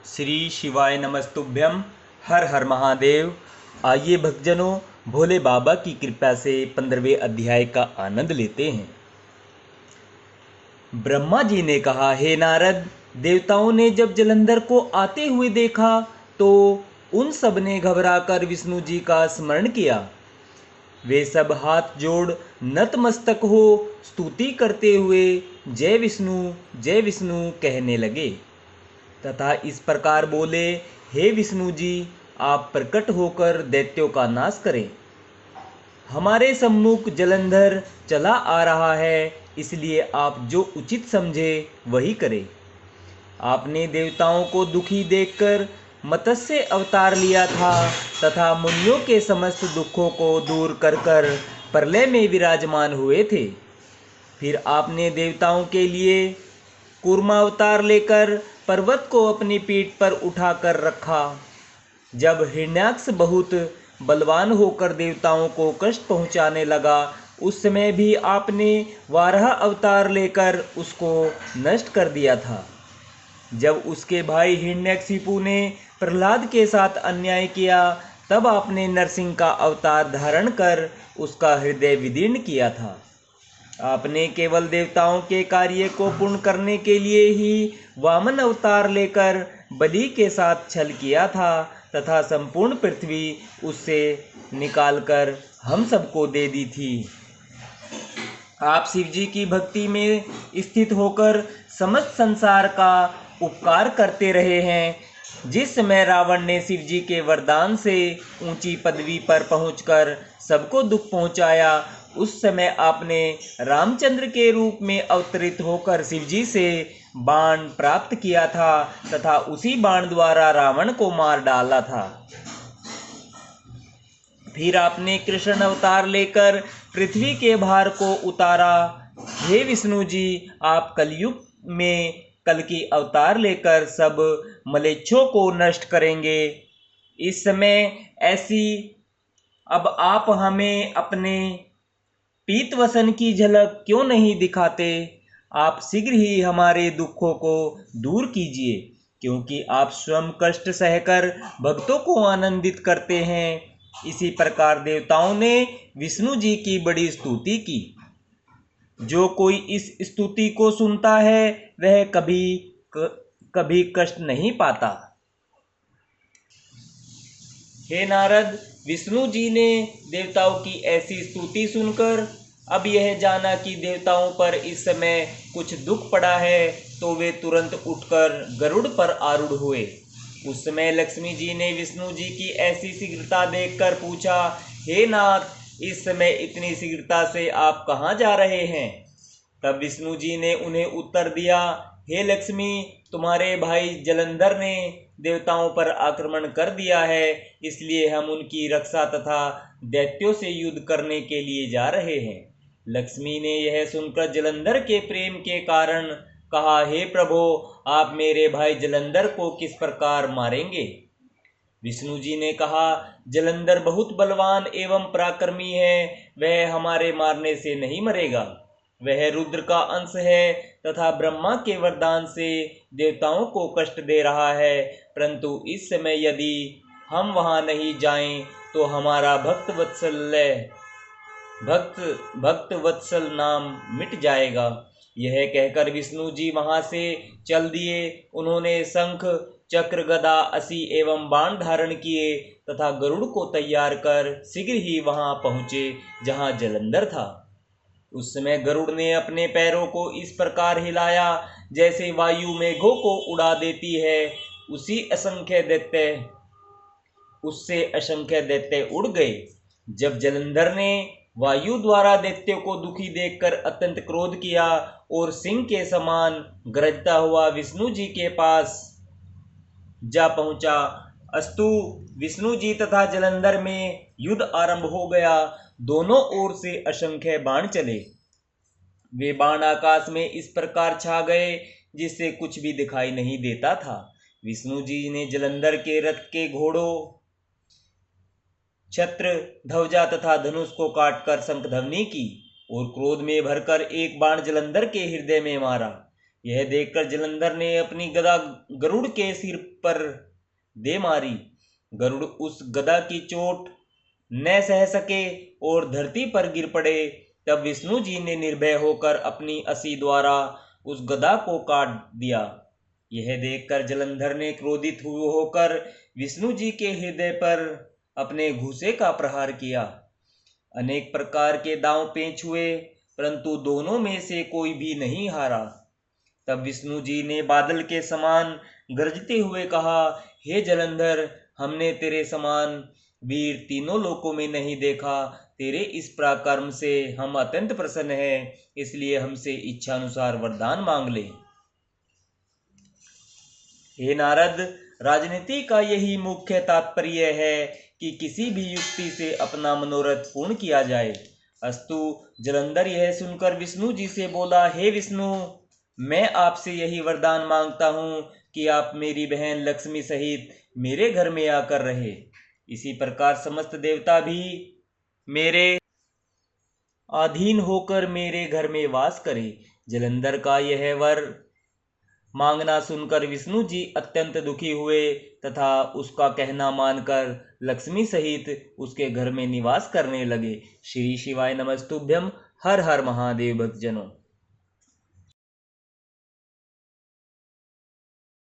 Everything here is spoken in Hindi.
श्री शिवाय नमस्तुभ्यम। हर हर महादेव। आइए भक्तजनों, भोले बाबा की कृपा से 15वें अध्याय का आनंद लेते हैं। ब्रह्मा जी ने कहा, हे नारद, देवताओं ने जब जलंधर को आते हुए देखा तो उन सब ने घबराकर विष्णु जी का स्मरण किया। वे सब हाथ जोड़ नतमस्तक हो स्तुति करते हुए जय विष्णु कहने लगे तथा इस प्रकार बोले, हे विष्णु जी, आप प्रकट होकर दैत्यों का नाश करें। हमारे सम्मुख जलंधर चला आ रहा है, इसलिए आप जो उचित समझे वही करें। आपने देवताओं को दुखी देखकर मत्स्य अवतार लिया था तथा मुनियों के समस्त दुखों को दूर कर कर प्रलय में विराजमान हुए थे। फिर आपने देवताओं के लिए कूर्मा अवतार लेकर पर्वत को अपनी पीठ पर उठाकर रखा। जब हिरण्याक्ष बहुत बलवान होकर देवताओं को कष्ट पहुंचाने लगा, उस समय भी आपने वाराह अवतार लेकर उसको नष्ट कर दिया था। जब उसके भाई हिरण्यकशिपु ने प्रहलाद के साथ अन्याय किया, तब आपने नरसिंह का अवतार धारण कर उसका हृदय विदीर्ण किया था। आपने केवल देवताओं के कार्य को पूर्ण करने के लिए ही वामन अवतार लेकर बलि के साथ छल किया था तथा संपूर्ण पृथ्वी उससे निकालकर हम सबको दे दी थी। आप शिव जी की भक्ति में स्थित होकर समस्त संसार का उपकार करते रहे हैं। जिस समय रावण ने शिव जी के वरदान से ऊंची पदवी पर पहुंचकर सबको दुख पहुंचाया, उस समय आपने रामचंद्र के रूप में अवतरित होकर शिव जी से बाण प्राप्त किया था तथा उसी बाण द्वारा रावण को मार डाला था। फिर आपने कृष्ण अवतार लेकर पृथ्वी के भार को उतारा। हे विष्णु जी, आप कलयुग में कल्कि अवतार लेकर सब मलेच्छों को नष्ट करेंगे। इस समय ऐसी अब आप हमें अपने पीतवसन की झलक क्यों नहीं दिखाते? आप शीघ्र ही हमारे दुखों को दूर कीजिए, क्योंकि आप स्वयं कष्ट सहकर भक्तों को आनंदित करते हैं। इसी प्रकार देवताओं ने विष्णु जी की बड़ी स्तुति की। जो कोई इस स्तुति को सुनता है वह कभी कष्ट नहीं पाता। हे नारद, विष्णु जी ने देवताओं की ऐसी स्तुति सुनकर अब यह जाना कि देवताओं पर इस समय कुछ दुख पड़ा है, तो वे तुरंत उठकर गरुड़ पर आरूढ़ हुए। उस समय लक्ष्मी जी ने विष्णु जी की ऐसी शीघ्रता देखकर पूछा, हे नाथ, इस समय इतनी शीघ्रता से आप कहाँ जा रहे हैं? तब विष्णु जी ने उन्हें उत्तर दिया, हे लक्ष्मी, तुम्हारे भाई जलंधर ने देवताओं पर आक्रमण कर दिया है, इसलिए हम उनकी रक्षा तथा दैत्यों से युद्ध करने के लिए जा रहे हैं। लक्ष्मी ने यह सुनकर जलंधर के प्रेम के कारण कहा, हे प्रभो, आप मेरे भाई जलंधर को किस प्रकार मारेंगे? विष्णु जी ने कहा, जलंधर बहुत बलवान एवं पराक्रमी है, वह हमारे मारने से नहीं मरेगा। वह रुद्र का अंश है तथा ब्रह्मा के वरदान से देवताओं को कष्ट दे रहा है, परंतु इस समय यदि हम वहां नहीं जाएं तो हमारा भक्त वत्सल नाम मिट जाएगा। यह कहकर विष्णु जी वहां से चल दिए। उन्होंने शंख, चक्र, गदा, असी एवं बाण धारण किए तथा गरुड़ को तैयार कर शीघ्र ही वहां पहुंचे जहां जलंधर था। उस समय गरुड़ ने अपने पैरों को इस प्रकार हिलाया जैसे वायु मेघों को उड़ा देती है। उससे असंख्य दैत्य उड़ गए। जब जलंधर ने वायु द्वारा दैत्यों को दुखी देखकर अत्यंत क्रोध किया और सिंह के समान गरजता हुआ विष्णु जी के पास जा पहुंचा। अस्तु विष्णु जी तथा जलंधर में युद्ध आरंभ हो गया। दोनों ओर से असंख्य बाण चले। वे बाण आकाश में इस प्रकार छा गए जिससे कुछ भी दिखाई नहीं देता था। विष्णु जी ने जलंधर के रथ के घोड़ों, छत्र, ध्वजा तथा धनुष को काटकर शंखध्वनि की और क्रोध में भरकर एक बाण जलंधर के हृदय में मारा। यह देखकर जलंधर ने अपनी गदा गरुड़ के सिर पर दे मारी। गरुड़ उस गदा की चोट न सह सके और धरती पर गिर पड़े। तब विष्णु जी ने निर्भय होकर अपनी असी द्वारा उस गदा को काट दिया। यह देखकर जलंधर ने क्रोधित होकर विष्णु जी के हृदय पर अपने घूंसे का प्रहार किया। अनेक प्रकार के दांव पेच हुए, परंतु दोनों में से कोई भी नहीं हारा। तब विष्णु जी ने बादल के समान गरजते हुए कहा, हे जलंधर, हमने तेरे समान वीर तीनों लोकों में नहीं देखा। तेरे इस पराक्रम से हम अत्यंत प्रसन्न हैं, इसलिए हमसे इच्छा अनुसार वरदान मांग ले। हे नारद, राजनीति का यही मुख्य तात्पर्य है कि किसी भी युक्ति से अपना मनोरथ पूर्ण किया जाए। अस्तु, जलंधर यह सुनकर विष्णु जी से बोला, हे विष्णु, मैं आपसे यही वरदान मांगता हूँ कि आप मेरी बहन लक्ष्मी सहित मेरे घर में आकर रहे। इसी प्रकार समस्त देवता भी मेरे अधीन होकर मेरे घर में वास करें। जलंधर का यह वर मांगना सुनकर विष्णु जी अत्यंत दुखी हुए तथा उसका कहना मानकर लक्ष्मी सहित उसके घर में निवास करने लगे। श्री शिवाय नमस्तुभ्यम। हर हर महादेव भक्तजनों।